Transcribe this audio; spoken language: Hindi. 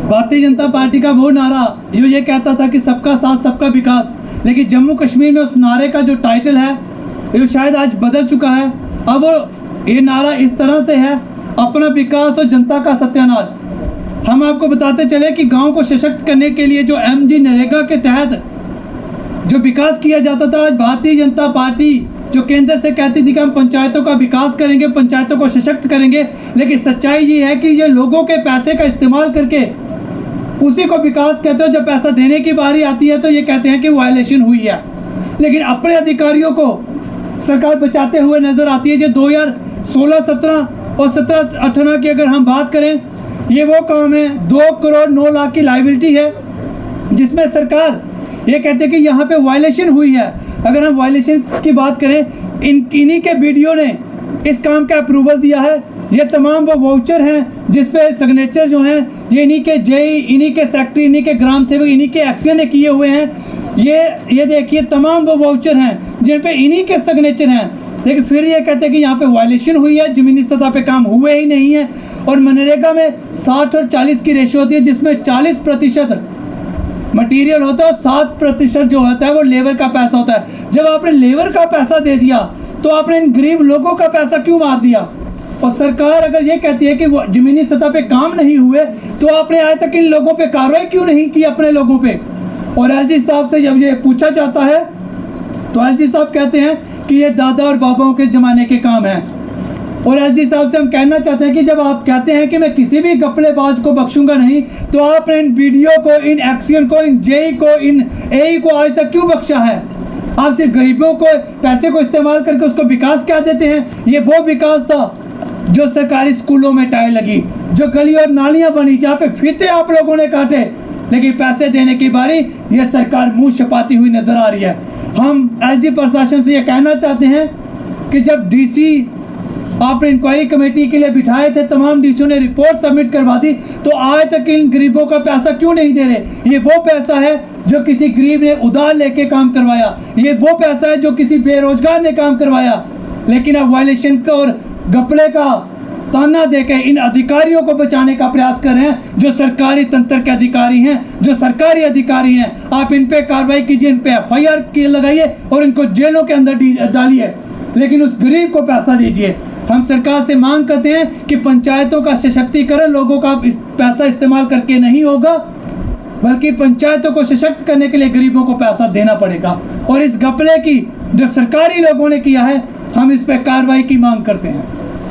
भारतीय जनता पार्टी का वो नारा जो ये कहता था कि सबका साथ सबका विकास, लेकिन जम्मू कश्मीर में उस नारे का जो टाइटल है ये शायद आज बदल चुका है। अब वो ये नारा इस तरह से है, अपना विकास और जनता का सत्यानाश। हम आपको बताते चले कि गांव को सशक्त करने के लिए जो एमजी नरेगा के तहत जो विकास किया जाता था, आज भारतीय जनता पार्टी जो केंद्र से कहती थी कि हम पंचायतों का विकास करेंगे, पंचायतों को सशक्त करेंगे, लेकिन सच्चाई ये है कि ये लोगों के पैसे का इस्तेमाल करके उसी को विकास कहते हो। जब पैसा देने की बारी आती है तो ये कहते हैं कि वायलेशन हुई है, लेकिन अपने अधिकारियों को सरकार बचाते हुए नजर आती है। जो 2016-17 और 17-18 की अगर हम बात करें, ये वो काम है 2 करोड़ 9 लाख की लायबिलिटी है, जिसमें सरकार ये कहते हैं कि यहाँ पे वायलेशन हुई है। अगर हम वायलेशन की बात करें, इन्हीं के वीडियो ने इस काम का अप्रूवल दिया है। ये तमाम वो वाउचर हैं जिस पे सिग्नेचर जो हैं ये इन्हीं के जेई, इन्हीं के सेक्रेटरी, इन्हीं के ग्राम सेवक, इन्हीं के एक्शन ने किए हुए हैं। ये देखिए तमाम वो वाउचर हैं जिन पे इन्हीं के सिग्नेचर हैं, लेकिन फिर ये कहते हैं कि यहाँ पे वायलेशन हुई है, ज़मीनी सतह पे काम हुए ही नहीं है। और मनरेगा में 60 और 40 की रेशो होती है, जिसमें 40% मटेरियल होता है और 7% जो होता है वो लेबर का पैसा होता है। जब आपने लेबर का पैसा दे दिया तो आपने इन गरीब लोगों का पैसा क्यों मार दिया? और सरकार अगर ये कहती है कि वो ज़मीनी सतह पे काम नहीं हुए तो आपने आज तक इन लोगों पे कार्रवाई क्यों नहीं की अपने लोगों पे? और एलजी साहब से जब ये पूछा जाता है तो एलजी साहब कहते हैं कि ये दादा और बाबाओं के ज़माने के काम हैं। और एलजी साहब से हम कहना चाहते हैं कि जब आप कहते हैं कि मैं किसी भी गप्पलेबाज को बख्शूंगा नहीं, तो आपने इन वीडियो को, इन एक्शन को, इन जेई को, इन एई को आज तक क्यों बख्शा है? आप सिर्फ गरीबों को पैसे को इस्तेमाल करके उसको विकास क्या देते हैं? ये वो विकास था जो सरकारी स्कूलों में टाइल लगी, जो गली और नालियां बनी, जहाँ पे फीते आप लोगों ने काटे, लेकिन पैसे देने की बारी ये सरकार मुंह छपाती हुई नजर आ रही है। हम एलजी प्रशासन से ये कहना चाहते हैं कि जब डीसी आपने इंक्वायरी कमेटी के लिए बिठाए थे, तमाम डीसीओ ने रिपोर्ट सबमिट करवा दी, तो आज तक इन गरीबों का पैसा क्यों नहीं दे रहे? ये वो पैसा है जो किसी गरीब ने उधार लेके काम करवाया, ये वो पैसा है जो किसी बेरोजगार ने काम करवाया। लेकिन अब वायलेशन का और गपले का ताना देके इन अधिकारियों को बचाने का प्रयास कर रहे हैं, जो सरकारी तंत्र के अधिकारी हैं, जो सरकारी अधिकारी हैं। आप इन पे कार्रवाई कीजिए, इन पे FIR लगाइए और इनको जेलों के अंदर डालिए, लेकिन उस गरीब को पैसा दीजिए। हम सरकार से मांग करते हैं कि पंचायतों का सशक्तिकरण लोगों का पैसा इस्तेमाल करके नहीं होगा, बल्कि पंचायतों को सशक्त करने के लिए गरीबों को पैसा देना पड़ेगा। और इस घपले की जो सरकारी लोगों ने किया है, हम इस पर कार्रवाई की मांग करते हैं।